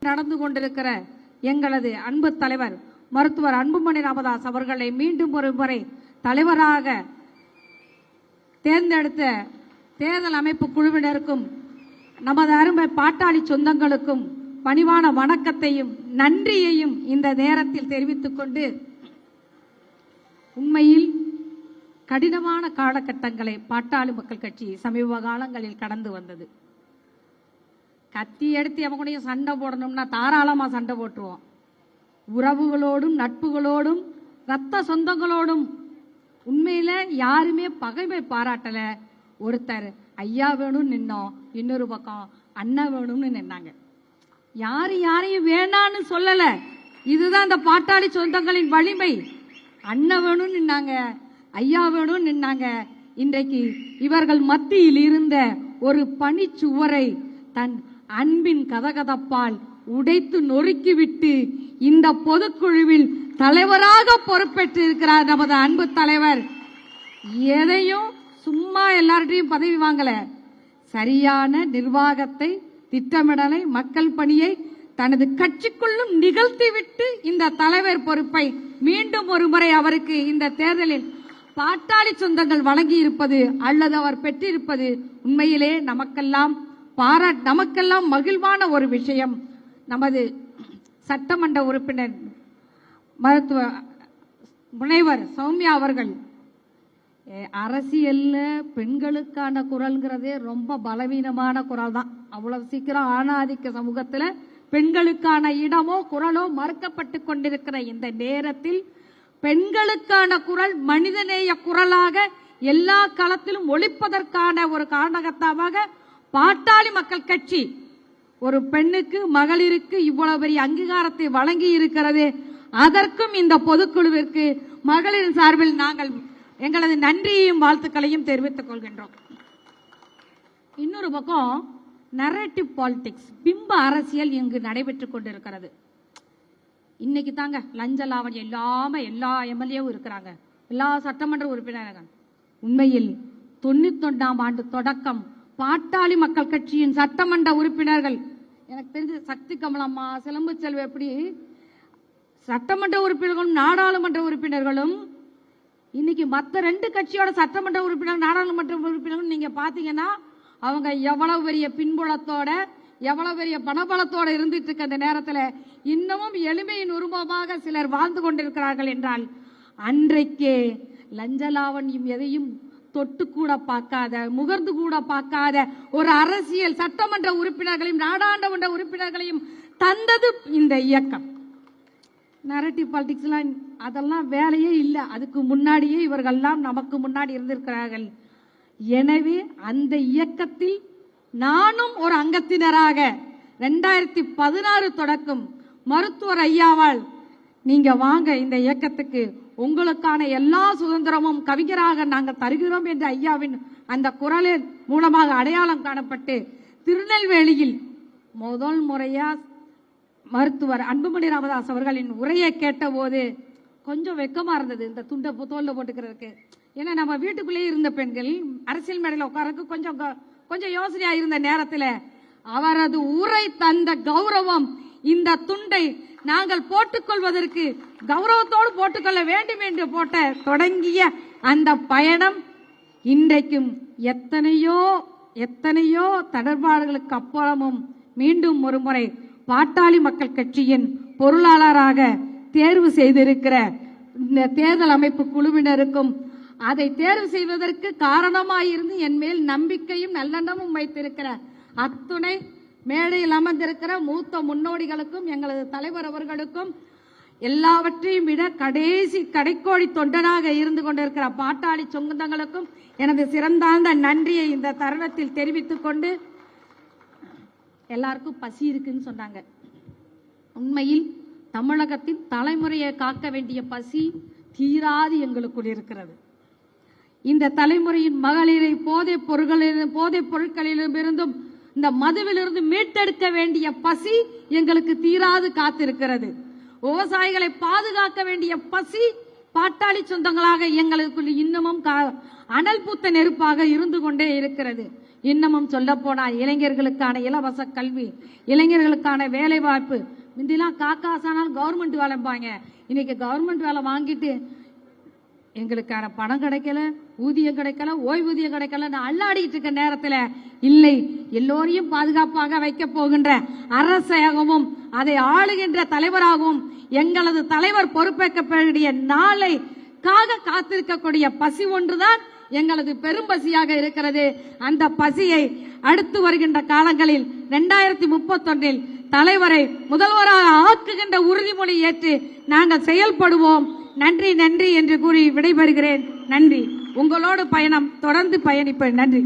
நடந்து கொண்டிருக்கிற எங்களது அன்பு தலைவர் மருத்துவர் அன்புமணி ராமதாஸ் அவர்களை மீண்டும் ஒரு முறை தலைவராக தேர்ந்தெடுத்த தேர்தல் அமைப்பு குழுவினருக்கும் நமது அருமை பாட்டாளி சொந்தங்களுக்கும் பணிவான வணக்கத்தையும் நன்றியையும் இந்த நேரத்தில் தெரிவித்துக் கொண்டு, உண்மையில் கடினமான காலகட்டங்களை பாட்டாளி மக்கள் கட்சி சமீப காலங்களில் கடந்து வந்தது. கத்தி எடுத்து எவங்கூடையும் சண்டை போடணும்னா தாராளமா சண்டை போட்டுருவோம். உறவுகளோடும் நட்புகளோடும் ரத்த சொந்தங்களோடும் உண்மையில யாருமே பகைமை பாராட்டல. ஒருத்தர் ஐயா வேணும்னு நின்னோம், இன்னொரு பக்கம் அண்ணா வேணும்னு நின்னாங்க. யாரையும் வேணான்னு சொல்லல. இதுதான் இந்த பாட்டாளி சொந்தங்களின் வலிமை. அண்ணன் வேணும்னு நின்னாங்க, ஐயா வேணும்னு நின்னாங்க. இன்றைக்கு இவர்கள் மத்தியில் இருந்த ஒரு பனிச்சுவரை தன் அன்பின் கதகதப்பால் உடைத்து நொறுக்கிவிட்டு இந்த பொதுக்குழுவில் தலைவராக பொறுப்பேற்றிருக்கிறார் நமது அன்பு தலைவர். எதையும் சும்மா எல்லார்ட்டையும் பதவி வாங்கல, சரியான நிர்வாகத்தை, திட்டமிடலை, மக்கள் பணியை தனது கட்சிக்குள்ளும் நிகழ்த்திவிட்டு இந்த தலைவர் பொறுப்பை மீண்டும் ஒரு முறை அவருக்கு இந்த தேர்தலில் பாட்டாளி சொந்தங்கள் வழங்கி இருப்பது அல்லது அவர் பெற்றிருப்பது உண்மையிலே நமக்கெல்லாம் மகிழ்வான ஒரு விஷயம். நமது சட்டமன்ற உறுப்பினர் மருத்துவ முனைவர் சௌமியா அவர்கள் அரசியல்ல பெண்களுக்கான குரல்ங்கிறதே ரொம்ப பலவீனமான குரல் தான். அவ்வளவு சீக்கிரம் ஆணாதிக்க சமூகத்தில் பெண்களுக்கான இடமோ குரலோ மறுக்கப்பட்டு கொண்டிருக்கிற இந்த நேரத்தில் பெண்களுக்கான குரல் மனிதநேய குரலாக எல்லா களத்திலும் ஒலிப்பதற்கான ஒரு காரணகர்த்தாவாக பாட்டாளி மக்கள் கட்சி ஒரு பெண்ணுக்கு, மகளிருக்கு இவ்வளவு பெரிய அங்கீகாரத்தை வழங்கி இருக்கிறது. அதற்கும் இந்த பொதுக்குழுவிற்கு மகளிர் சார்பில் நாங்கள் எங்களது நன்றியையும் வாழ்த்துக்களையும் தெரிவித்துக் கொள்கின்றோம். இன்னொரு பக்கம் நரேட்டிவ் பாலிடிக்ஸ், பிம்ப அரசியல் இங்கு நடைபெற்றுக் கொண்டிருக்கிறது. இன்னைக்கு தாங்க லஞ்ச லாவணி எல்லாமே எல்லா எம்எல்ஏவும் இருக்கிறாங்க, எல்லா சட்டமன்ற உறுப்பினர்கள். உண்மையில் 91ஆம் ஆண்டு தொடக்கம் பாட்டாளி மக்கள் கட்சியின் சட்டமன்ற உறுப்பினர்கள், எனக்கு தெரிஞ்சு சக்தி கமலம்மா, சிலம்பு செல்வி, எப்படி சட்டமன்ற உறுப்பினர்களும் நாடாளுமன்ற உறுப்பினர்களும் இன்னைக்கு மற்ற 2 கட்சியோட சட்டமன்ற உறுப்பினர், நாடாளுமன்ற உறுப்பினர்கள் நீங்க பாத்தீங்கன்னா அவங்க எவ்வளவு பெரிய பின்புலத்தோட, எவ்வளவு பெரிய பணபலத்தோட இருந்துட்டு இருக்க அந்த நேரத்தில் இன்னமும் எளிமையின் உருவமாக சிலர் வாழ்ந்து கொண்டிருக்கிறார்கள் என்றால், அன்றைக்கே லஞ்சலாவண்யம் எதையும் தொட்டு கூட பார்க்காத, முகர்ந்து கூட பார்க்காத ஒரு அரசியல் சட்டமன்ற உறுப்பினர்களையும் நாடாளுமன்ற உறுப்பினர்களையும் தந்தது இந்த இயக்கம். நரேட்டிவ் பாலிடிக்ஸ்லாம் அதெல்லாம் வேலையே இல்லை. அதுக்கு முன்னாடியே இவர்கள்லாம் நமக்கு முன்னாடி இருந்திருக்கிறார்கள். எனவே அந்த இயக்கத்தில் நானும் ஒரு அங்கத்தினராக 2016 தொடக்கம் மருத்துவர் ஐயாவால் நீங்க வாங்க இந்த இயக்கத்துக்கு, உங்களுக்கான எல்லா சுதந்திரமும் கவிஞராக நாங்கள் தருகிறோம் என்று ஐயாவின் அந்த குரலின் மூலமாக அடையாளம் காணப்பட்டு திருநெல்வேலியில் முதல் முறையா மருத்துவர் அன்புமணி ராமதாஸ் அவர்களின் உரையை கேட்டபோது கொஞ்சம் வெக்கமா இருந்தது இந்த துண்டை தோல்ல போட்டுக்கிறதுக்கு. ஏன்னா நம்ம வீட்டுக்குள்ளேயே இருந்த பெண்கள் அரசியல் மேடையில் உட்காரக்கு கொஞ்சம் யோசனையா இருந்த நேரத்தில் அவரது உரை தந்த கௌரவம், இந்த துண்டை நாங்கள் போட்டுக்கொள்வதற்கு கௌரவத்தோடு போட்டுக்கொள்ள வேண்டும் என்று தொடங்கிய அந்த பயணம் இன்றைக்கும் எத்தனையோ தடர்பாடுகளுக்கு அப்புறமும் மீண்டும் ஒரு முறை பாட்டாளி மக்கள் கட்சியின் பொருளாளராக தேர்வு செய்திருக்கிற இந்த தேர்தல் அமைப்பு குழுவினருக்கும், அதை தேர்வு செய்வதற்கு காரணமாயிருந்து என் மேல் நம்பிக்கையும் நல்லெண்ணமும் வைத்திருக்கிற அத்துணை மேடையில் அமர்ந்திருக்கிற மூத்த முன்னோடிகளுக்கும், எங்களது தலைவர் அவர்களுக்கும், எல்லாவற்றையும் விட கடைக்கோடி தொண்டனாக இருந்து கொண்டிருக்கிற பாட்டாளி சொந்தங்களுக்கும் எனது சிறந்தாழ்ந்த நன்றியை இந்த தருணத்தில் தெரிவித்துக் கொண்டு, எல்லாருக்கும் பசி இருக்குன்னு சொன்னாங்க. உண்மையில் தமிழகத்தின் தலைமுறையை காக்க வேண்டிய பசி தீராது எங்களுக்குள் இருக்கிறது. இந்த தலைமுறையின் மகளிரை போதைப் பொருட்களிலிருந்தும் இந்த மதுவிலிருந்து மீட்டெடுக்க வேண்டிய பசி எங்களுக்கு தீராது காத்திருக்கிறது. விவசாயிகளை பாதுகாக்க வேண்டிய பசி பாட்டாளி சொந்தங்களாக எங்களுக்குள் இன்னமும் அனல் பூத்த நெருப்பாக இருந்து கொண்டே இருக்கிறது. இன்னமும் சொல்ல போனா இளைஞர்களுக்கான இலவச கல்வி, இளைஞர்களுக்கான வேலை வாய்ப்பு. முந்திலாம் காக்காசானால் கவர்மெண்ட் வேலைப்பாங்க, இன்னைக்கு கவர்மெண்ட் வேலை வாங்கிட்டு எங்களுக்கான பணம் கிடைக்கல, ஊதியம் கிடைக்கல, ஓய்வூதியம் கிடைக்கல அல்லாடிட்டு இருக்க நேரத்தில் இல்லை, எல்லோரையும் பாதுகாப்பாக வைக்க போகின்ற அரசாகவும் அதை ஆளுகின்ற தலைவராகவும் எங்களது தலைவர் பொறுப்பேற்கக்கூடிய நாளை காத்திருக்கக்கூடிய பசி ஒன்றுதான் எங்களது பெரும் பசியாக இருக்கிறது. அந்த பசியை அடுத்து வருகின்ற காலங்களில் 2031 தலைவரை முதல்வராக ஆக்குகின்ற உறுதிமொழி ஏற்று நாங்கள் செயல்படுவோம். நன்றி நன்றி என்று கூறி விடைபெறுகிறேன். நன்றி. உங்களோடு பயணம் தொடர்ந்து பயணிப்பேன். நன்றி.